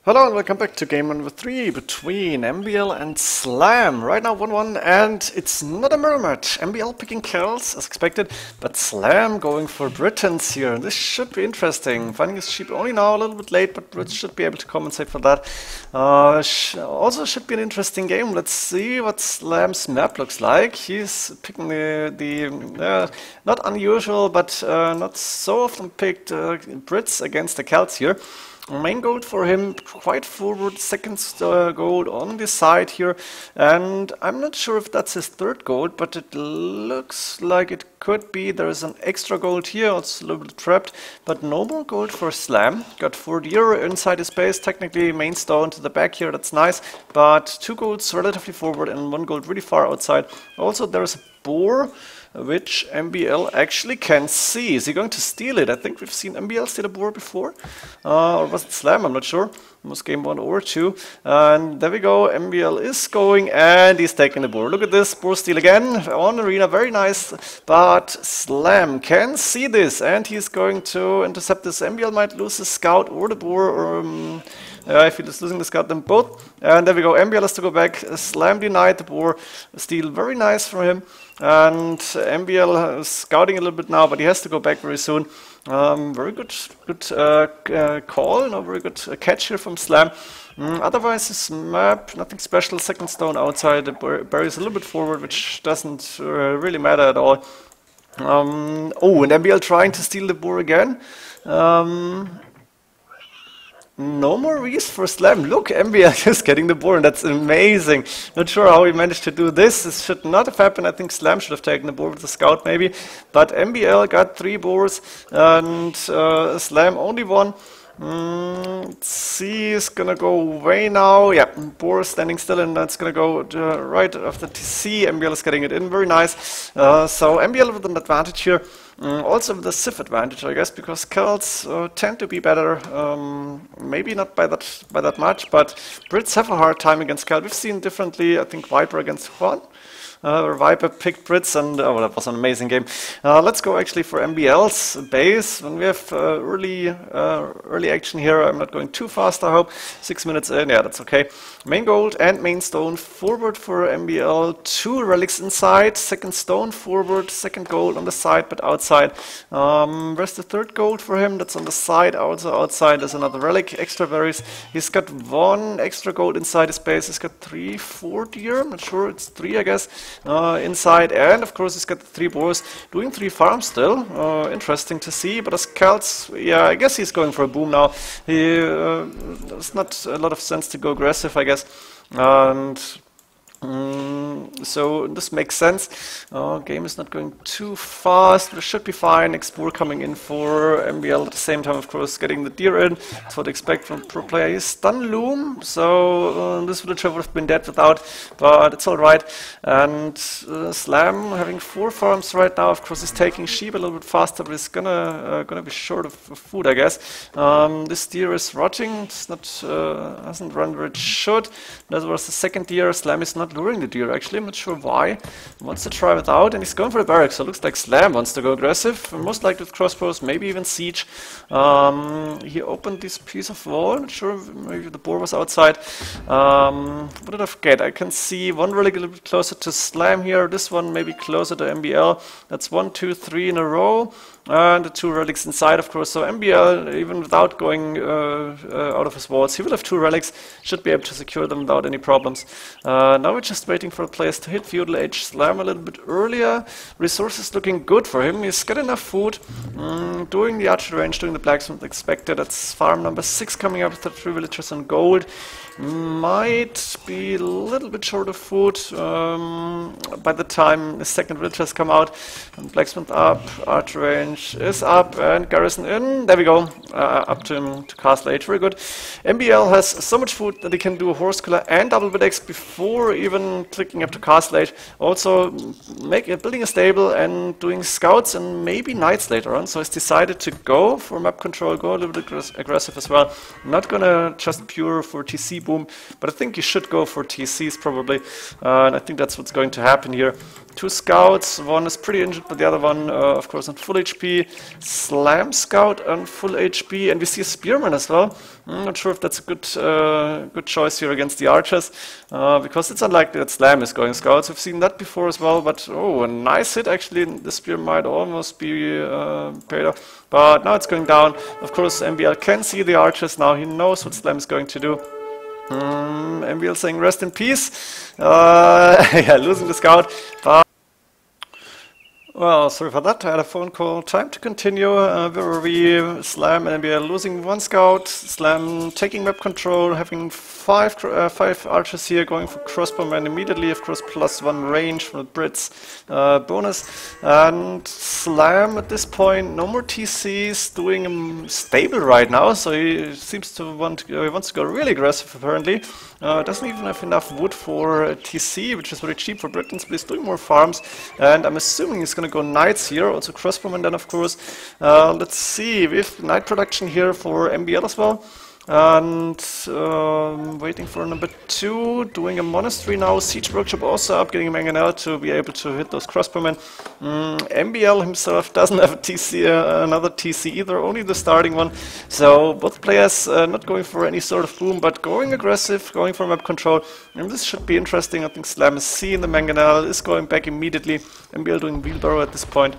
Hello and welcome back to game number 3 between MbL and Slam. Right now 1-1 and it's not a mirror match. MbL picking Celts as expected, but Slam going for Britons here. This should be interesting. Finding his sheep only now a little bit late, but Brits should be able to compensate for that. Also should be an interesting game. Let's see what Slam's map looks like. He's picking the not unusual, but not so often picked Brits against the Celts here. Main gold for him, quite forward, second gold on the side here, and I'm not sure if that's his third gold, but it looks like it could be. There is an extra gold here, it's a little bit trapped, but no more gold for Slam. Got 4 deer inside his base, technically main stone to the back here, that's nice, but 2 golds relatively forward and 1 gold really far outside. Also there's a boar, which MbL actually can see. Is he going to steal it? I think we've seen MbL steal a boar before. Or was it Slam? I'm not sure. It was game 1 or 2. And there we go. MbL is going and he's taking the boar. Look at this. Boar steal again on arena. Very nice. But Slam can see this and he's going to intercept this. MbL might lose his scout or the boar, or if he's losing the scout, then both. And there we go. MbL has to go back. Slam denied the boar. Steal. Very nice from him. And MbL is scouting a little bit now, but he has to go back very soon. Very good call, no, very good catch here from Slam. Otherwise, his map, nothing special. Second stone outside, the berries a little bit forward, which doesn't really matter at all. Oh, and MbL trying to steal the boar again. No more reason for Slam. Look, MbL is getting the boar, and that's amazing. Not sure how he managed to do this. This should not have happened. I think Slam should have taken the boar with the scout maybe. But MbL got 3 boars, and Slam only 1. Let's see, it's gonna go away now. Yeah, boar standing still, and that's gonna go right after TC. MbL is getting it in, very nice. So MbL with an advantage here. Also with a Civ advantage, I guess, because Celts tend to be better. Maybe not by that much, but Brits have a hard time against Celt. We've seen differently. I think Viper against Juan. Viper picked Brits, and oh, that was an amazing game. Let's go actually for MbL's base. When we have early action here, I'm not going too fast, I hope. 6 minutes in, yeah, that's okay. Main gold and main stone forward for MbL. 2 relics inside, second stone forward, second gold on the side, but outside. Where's the third gold for him? That's on the side, also outside. There's another relic, extra berries. He's got 1 extra gold inside his base. He's got 3, 4 deer. I'm not sure, it's 3, I guess. Inside, and of course he's got the 3 boars, doing 3 farms still. Interesting to see, but as Celts, yeah, I guess he's going for a boom now. There's not a lot of sense to go aggressive, I guess, and so this makes sense. Game is not going too fast. We should be fine. Next boar coming in for MbL at the same time, of course, getting the deer in. That's what I expect from pro players. Stun loom. So this villager would have been dead without, but it's all right. And Slam having 4 farms right now. Of course, he's taking sheep a little bit faster, but he's gonna be short of food, I guess. This deer is rotting. It's not hasn't run where it should. That was the second deer. Slam is not luring the deer, actually. I'm not sure why. He wants to try without, and he's going for the barracks, so it looks like Slam wants to go aggressive, most likely with crossbows, maybe even siege. He opened this piece of wall, not sure, maybe the boar was outside. What did I forget? I can see 1 relic a little bit closer to Slam here, this one maybe closer to MbL. That's 1, 2, 3 in a row. And the 2 relics inside, of course. So MbL, even without going out of his walls, he will have 2 relics, should be able to secure them without any problems. Now we're just waiting for the players to hit feudal age. Slam a little bit earlier. Resources looking good for him. He's got enough food. Doing the archery range, doing the blacksmith expected. That's farm number 6 coming up with the 3 villagers on gold. Might be a little bit short of food by the time the second villagers come out. And blacksmith up, archery range is up, and garrison in. There we go, up to him to castle age. Very good. MbL has so much food that he can do a horse killer and double bit X before even clicking up to castle age. Also building a stable and doing scouts and maybe knights later on. So he's decided to go for map control, go a little bit aggressive as well. Not gonna just pure for TC boom, but I think you should go for TCs probably, and I think that's what's going to happen here. 2 scouts, one is pretty injured, but the other one, of course, not full HP. HP. Slam Scout on full HP, and we see a Spearman as well. I'm not sure if that's a good choice here against the archers, because it's unlikely that Slam is going Scouts. We've seen that before as well, but oh, a nice hit actually. The Spear might almost be paid off, but now it's going down. Of course, MbL can see the archers now. He knows what Slam is going to do. MbL saying rest in peace. Yeah, losing the Scout. But well, sorry for that, I had a phone call. Time to continue. Where were we? Slam and MbL losing one Scout. Slam taking map control, having five archers here, going for crossbowmen immediately, of course, +1 range from the Brits bonus. And Slam at this point, no more TCs, doing stable right now, so he seems to wants to go really aggressive apparently. Doesn't even have enough wood for a TC, which is very cheap for Britons, but he's doing more farms, and I'm assuming he's going to go knights here, also crossbowmen then of course. Let's see, we have knight production here for MbL as well. And waiting for number 2, doing a monastery now, siege workshop also up, getting a mangonel to be able to hit those crossbowmen. MbL himself doesn't have a TC, another TC either, only the starting one. So both players not going for any sort of boom, but going aggressive, going for map control. And this should be interesting. I think Slam is seeing the mangonel, is going back immediately. MbL doing wheelbarrow at this point.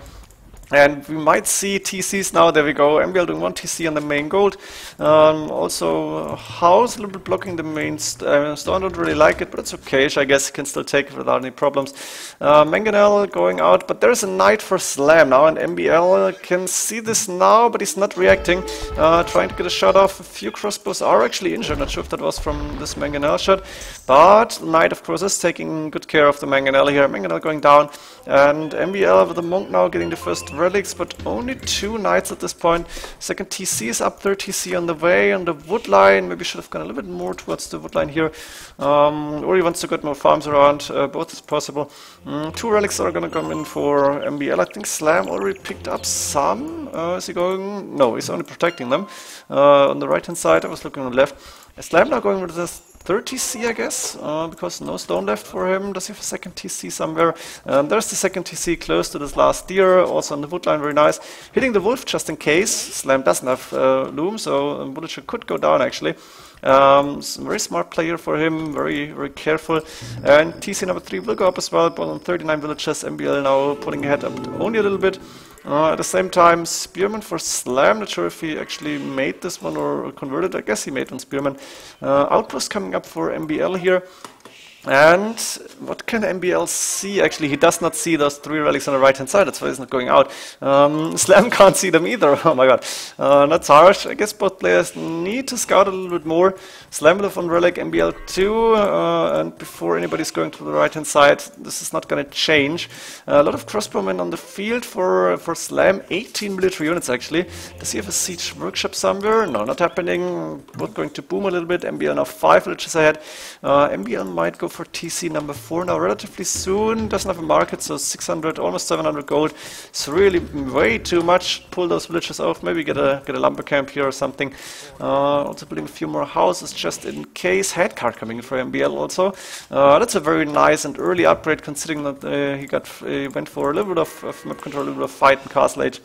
And we might see TCs now, there we go, MbL doing 1 TC on the main gold. Also, House a little bit blocking the main stone, don't really like it, but it's okay, I guess he can still take it without any problems. Mangonel going out, but there's a knight for Slam now, and MbL can see this now, but he's not reacting, trying to get a shot off. A few crossbows are actually injured, not sure if that was from this Mangonel shot, but the knight of course is taking good care of the Mangonel here. Mangonel going down, and MbL with the monk now getting the first relics, but only 2 knights at this point. Second TC is up there, TC on the way, on the wood line. Maybe should have gone a little bit more towards the wood line here. Or he wants to get more farms around, both is possible. 2 relics are gonna come in for MbL. I think Slam already picked up some. Is he going? No, he's only protecting them. On the right hand side, I was looking on the left. Slam now going with this 3rd TC, I guess, because no stone left for him. Does he have a 2nd TC somewhere? There's the 2nd TC close to this last deer, also on the wood line, very nice. Hitting the wolf just in case. Slam doesn't have loom, so villager could go down actually. Very smart player for him, very careful. And TC number 3 will go up as well, but on 39 villages. MbL now pulling ahead up only a little bit. At the same time, Spearman for Slam. Not sure if he actually made this one or converted. I guess he made one Spearman. Outpost coming up for MbL here. And what can MbL see? Actually, he does not see those 3 relics on the right hand side, that's why he's not going out. Slam can't see them either, oh my god. That's harsh. I guess both players need to scout a little bit more. Slam will have 1 relic, MbL 2, and before anybody's going to the right hand side, this is not going to change. A lot of crossbowmen on the field for Slam, 18 military units actually. Does he have a siege workshop somewhere? No, not happening. Both going to boom a little bit. MbL now 5 villages ahead. MbL might go for TC number 4 now relatively soon. Doesn't have a market, so 600, almost 700 gold. It's really way too much. Pull those villages off, maybe get a lumber camp here or something. Also building a few more houses just in case. Headcard coming in for MbL also. That's a very nice and early upgrade considering that he went for a little bit of map control, a little bit of fight in Castle Age.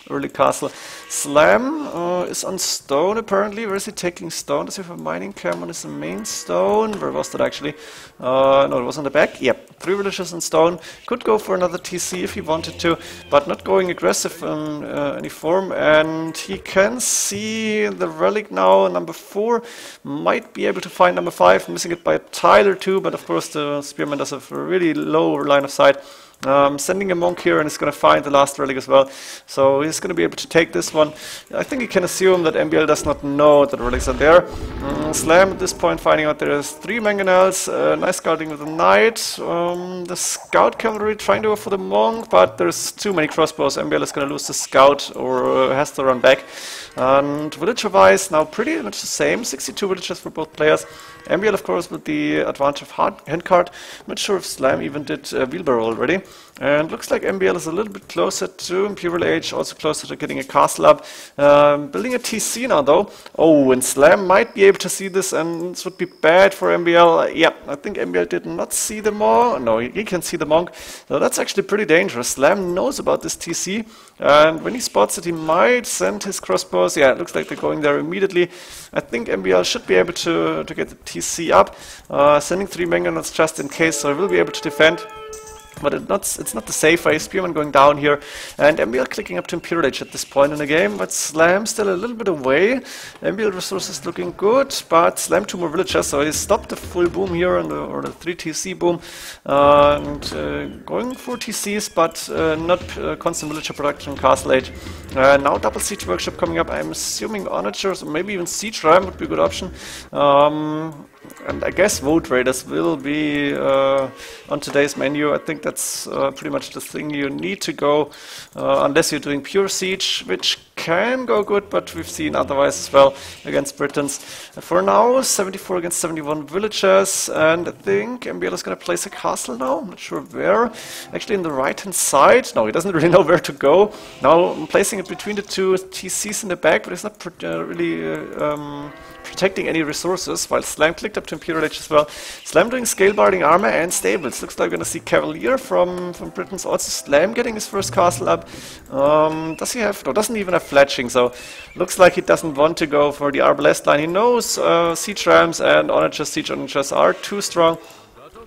Early castle. Slam is on stone apparently. Where is he taking stone? Does he have a mining camp on his main stone? Where was that actually? No, it was on the back. Yep, 3 villages on stone. Could go for another TC if he wanted to, but not going aggressive in any form. And he can see the relic now. Number 4 might be able to find number 5. Missing it by a tile or 2, but of course the Spearman does have a really low line of sight. Sending a monk here and he's going to find the last relic as well, so he's going to be able to take this one. I think he can assume that MbL does not know that the relics are there. Slam at this point finding out there's 3 mangonels, nice scouting with the knight, the scout cavalry trying to go for the monk, but there's too many crossbows. MbL is going to lose the scout or has to run back. And villager wise now pretty much the same, 62 villagers for both players. MbL of course with the advantage of handcart. Not sure if Slam even did wheelbarrow already. And looks like MbL is a little bit closer to Imperial Age, also closer to getting a castle up. Building a TC now though. Oh, and Slam might be able to see this, and this would be bad for MbL. Yeah, I think MbL did not see the Monk. No, he can see the Monk. So that's actually pretty dangerous. Slam knows about this TC, and when he spots it, he might send his crossbows. Yeah, it looks like they're going there immediately. I think MbL should be able to get the TC up. Sending 3 Mangonauts just in case, so he will be able to defend. But it's not the safe way. Spearman going down here, and MbL clicking up to Imperial Age at this point in the game, but Slam still a little bit away. MbL resources looking good, but Slam 2 more villagers, so he stopped the full boom here, or the 3 TC boom, and going for TCs, but not constant villager production in Castle Age. Now double Siege Workshop coming up. I'm assuming Onagers, or maybe even Siege Ram would be a good option. And I guess Vote Raiders will be on today's menu. I think that's pretty much the thing you need to go, unless you're doing pure Siege, which can go good, but we've seen otherwise as well against Britons. For now, 74 against 71 villagers, and I think MbL is going to place a castle now. I'm not sure where. Actually, in the right-hand side. No, he doesn't really know where to go. Now, I'm placing it between the 2 TCs in the back, but it's not really protecting any resources, while Slam clicked up to Imperial Age as well. Slam doing scale barding armor and stables. Looks like we're going to see Cavalier from Britons. Also Slam getting his first castle up. Does he have... No, doesn't even have fletching, so looks like he doesn't want to go for the arbalest line. He knows siege rams and onagers, siege onagers are too strong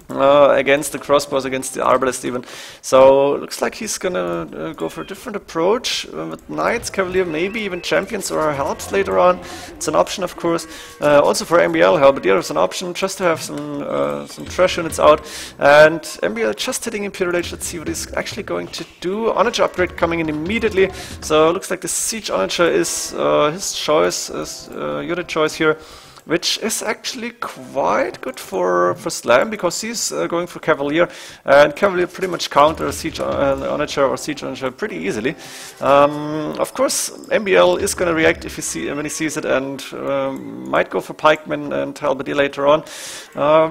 against the crossbows, against the arbalest even. So looks like he's gonna go for a different approach with knights, cavalier, maybe even champions or helps later on. It's an option, of course. Also for MbL, halberdier is an option, just to have some trash units out. And MbL just hitting Imperial Age. Let's see what he's actually going to do. Onager upgrade coming in immediately. So looks like the siege onager is his choice, his unit choice here, which is actually quite good for Slam, because he's going for Cavalier, and Cavalier pretty much counters Siege Onager or Siege Onager pretty easily. Of course, MbL is going to react if when he sees it, and might go for Pikemen and Halberdier later on.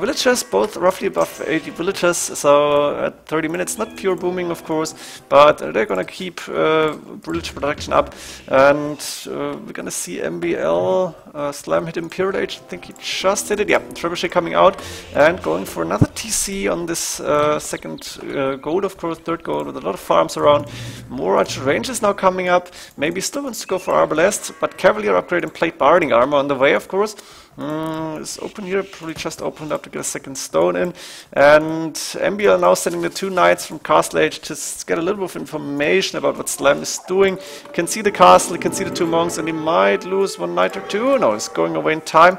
Villagers, both roughly above 80 villagers, so at 30 minutes, not pure booming of course, but they're going to keep villager production up, and we're going to see MbL Slam hit Imperial Age. I think he just hit it. Yeah, Trebuchet coming out and going for another TC on this second gold, of course, third gold, with a lot of farms around. More archer range is now coming up. Maybe still wants to go for arbalest, but Cavalier upgrade and plate barding armor on the way, of course. It's open here, probably just opened up to get a second stone in. And MbL now sending the 2 knights from Castle Age to get a little bit of information about what Slam is doing. You can see the castle, you can see the 2 monks, and he might lose 1 knight or 2. No, he's going away in time.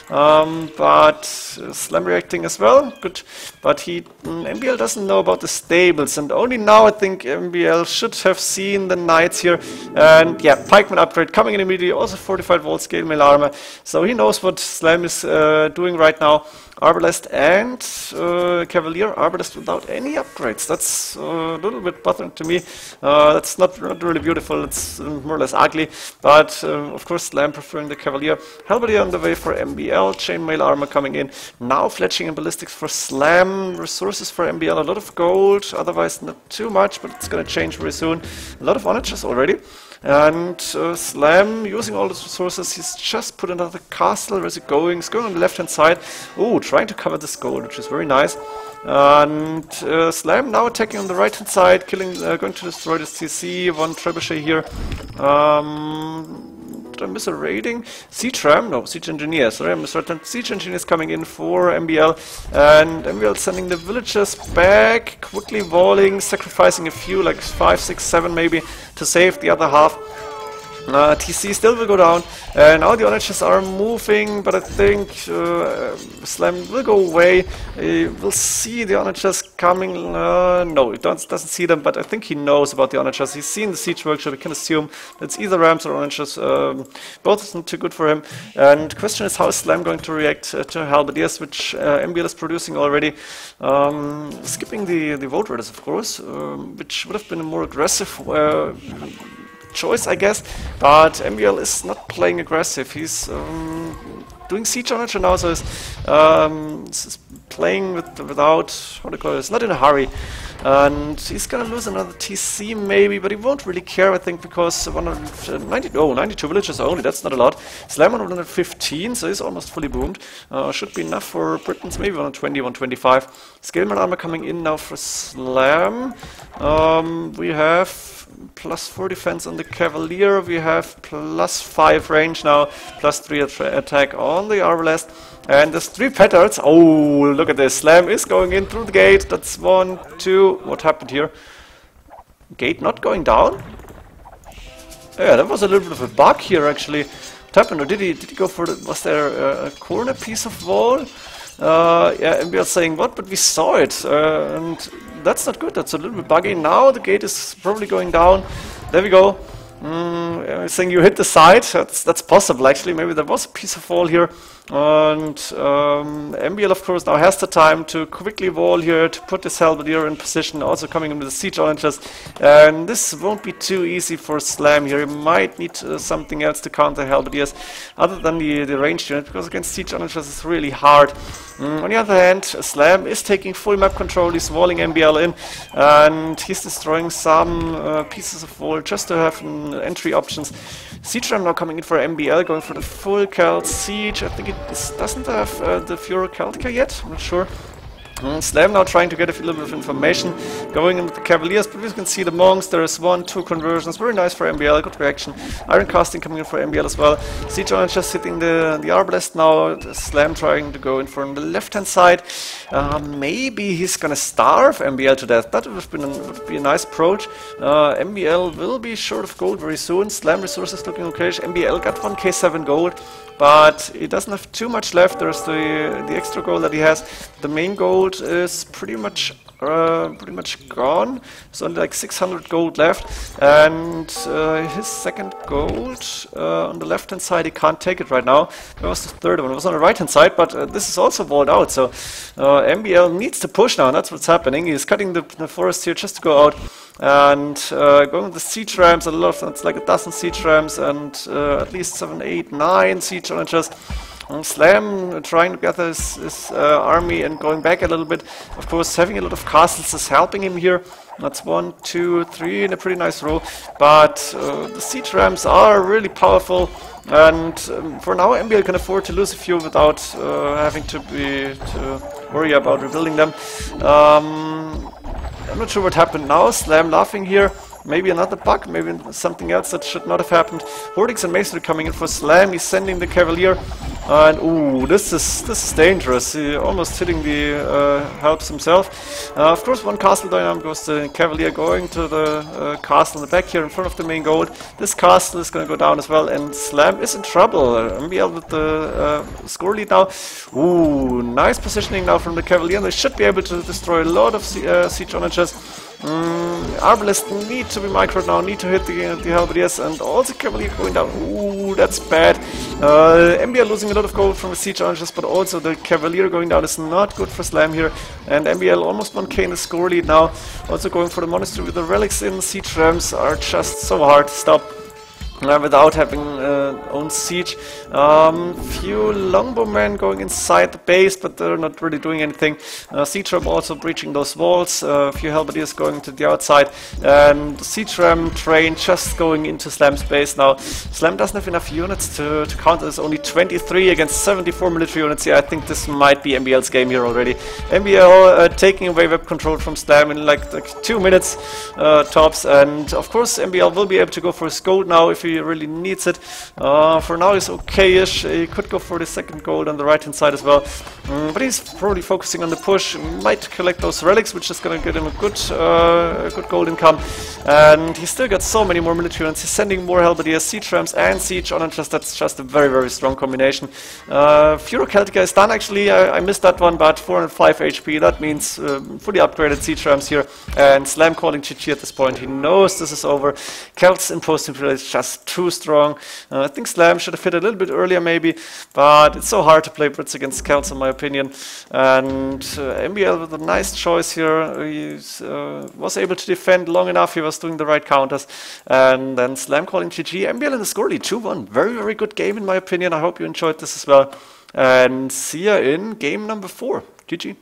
But Slam reacting as well, good. But MbL doesn't know about the stables, and only now I think MbL should have seen the knights here. And yeah, pikeman upgrade coming in immediately, also 45 volt scale mail armor. So he knows what Slam is doing right now. Arbalest and Cavalier. Arbalest without any upgrades. That's a little bit bothering to me. That's not really beautiful. It's more or less ugly. But of course, Slam preferring the Cavalier. Halberdier on the way for MbL. Chainmail armor coming in. Now fletching and ballistics for Slam. Resources for MbL. A lot of gold. Otherwise, not too much, but it's going to change very soon. A lot of onagers already. And Slam, using all those resources, he's just put another castle. Where's it going? It's going on the left-hand side. Oh, trying to cover this gold, which is very nice. And Slam now attacking on the right-hand side, going to destroy this TC. 1 trebuchet here. Did I miss a raiding? Siege Ram? No, Siege Engineer. Sorry, I misread that. Siege Engineer is coming in for MbL. And MbL sending the villagers back, quickly walling, sacrificing a few, like 5, 6, 7 maybe, to save the other half. TC still will go down, and now the onagers are moving, but I think Slam will go away. We'll see the onagers coming. No, he doesn't see them, but I think he knows about the onagers. He's seen the siege workshop. We can assume it's either rams or onagers. Both isn't too good for him. And the question is, how is Slam going to react to halberdiers, which MbL is producing already? Skipping the Vote Raiders, of course, which would have been a more aggressive choice, I guess, but MbL is not playing aggressive. He's doing siege on it now, so he's playing without, what do you call it, it's not in a hurry. And he's gonna lose another TC maybe, but he won't really care, I think, because 92 villagers only, that's not a lot. Slam on 115, so he's almost fully boomed. Should be enough for Britons, maybe 120, 125. Scaleman armor coming in now for Slam. We have +4 defense on the Cavalier, we have +5 range now, +3 attack on the Arbalest. And there's 3 petards. Oh, look at this. Slam is going in through the gate. That's 1, 2. What happened here? Gate not going down? Yeah, that was a little bit of a bug here, actually. What happened? Or did he go for the... Was there a corner piece of wall? Yeah, MbL saying what? But we saw it. And that's not good. That's a little bit buggy. Now the gate is probably going down. There we go. Saying you hit the side. That's possible, actually. Maybe there was a piece of wall here. And MbL, of course, now has the time to quickly wall here, to put this Halberdier in position, also coming in with the siege challenges. And this won't be too easy for Slam here. He might need something else to counter Halberdiers other than the ranged unit, because against siege challenges it's really hard. On the other hand, Slam is taking full map control, he's walling MbL in, and he's destroying some pieces of wall just to have entry options. Siege Ram now coming in for MbL, going for the full Celts siege. I think it doesn't have the Furo Celtica yet, I'm not sure. Slam now trying to get a little bit of information, going in with the Cavaliers, but we can see the monks. There is 1, 2 conversions, very nice for MbL, good reaction. Iron casting coming in for MbL as well. Siege on just hitting the Arbalest now. Slam trying to go in from the left hand side. Maybe he's gonna starve MbL to death. That would be a nice approach. MbL will be short of gold very soon. Slam resources looking okay. MbL got 1k7 gold, but he doesn't have too much left. There's the extra gold that he has. The main gold is pretty much gone. There's only like 600 gold left, and his second gold on the left hand side, he can't take it right now. That was the third one. It was on the right hand side, but this is also walled out, so MbL needs to push now, and that's what's happening. He's cutting the forest here just to go out, and going with the siege rams. It's like a dozen siege rams, and at least 7, 8, 9 siege challengers. Slam trying to gather his army and going back a little bit. Of course, having a lot of castles is helping him here. That's 1, 2, 3 in a pretty nice row. But the siege rams are really powerful, and for now MbL can afford to lose a few without having to worry about rebuilding them. I'm not sure what happened now. Slam laughing here. Maybe another bug, maybe something else that should not have happened. Hordix and Masonry coming in for Slam. He's sending the Cavalier, and ooh, this is dangerous. He almost hitting the helps himself. Of course, one castle down goes the Cavalier, going to the castle in the back here in front of the main gold. This castle is going to go down as well, and Slam is in trouble. MbL with the score lead now. Ooh, nice positioning now from the Cavalier. They should be able to destroy a lot of siege onagers. Arbalest need to be microed now, need to hit the Halberdiers, and also Cavalier going down. Ooh, that's bad. MbL losing a lot of gold from the siege challenges, but also the Cavalier going down is not good for Slam here. And MbL almost 1k in the score lead now. Also going for the monastery with the relics in. Siege rams are just so hard to stop without having own siege. Few longbowmen going inside the base, but they're not really doing anything. Siege ram also breaching those walls. A few halberdiers going to the outside, and the siege ram train just going into Slam's base now. Slam doesn't have enough units to counter this. Only 23 against 74 military units. Yeah, I think this might be MbL's game here already. MbL taking away web control from Slam in like 2 minutes tops, and of course MbL will be able to go for his gold now if he really needs it. For now he's okay-ish. He could go for the second gold on the right hand side as well, but he's probably focusing on the push. Might collect those relics, which is going to get him a good gold income, and he's still got so many more military units. He's sending more halberdiers, siege rams and siege onagers. That's just a very strong combination. Furo Celtica is done actually. I missed that one, but 405 HP. That means fully upgraded siege rams here, and Slam calling GG at this point. He knows this is over. Celts imposing is just too strong. I think Slam should have hit a little bit earlier maybe, but it's so hard to play Brits against Celts in my opinion. And MbL with a nice choice here. He was able to defend long enough. He was doing the right counters, and then Slam calling GG. MbL in the score lead 2-1. Very good game in my opinion. I hope you enjoyed this as well. And see ya in game number 4. GG.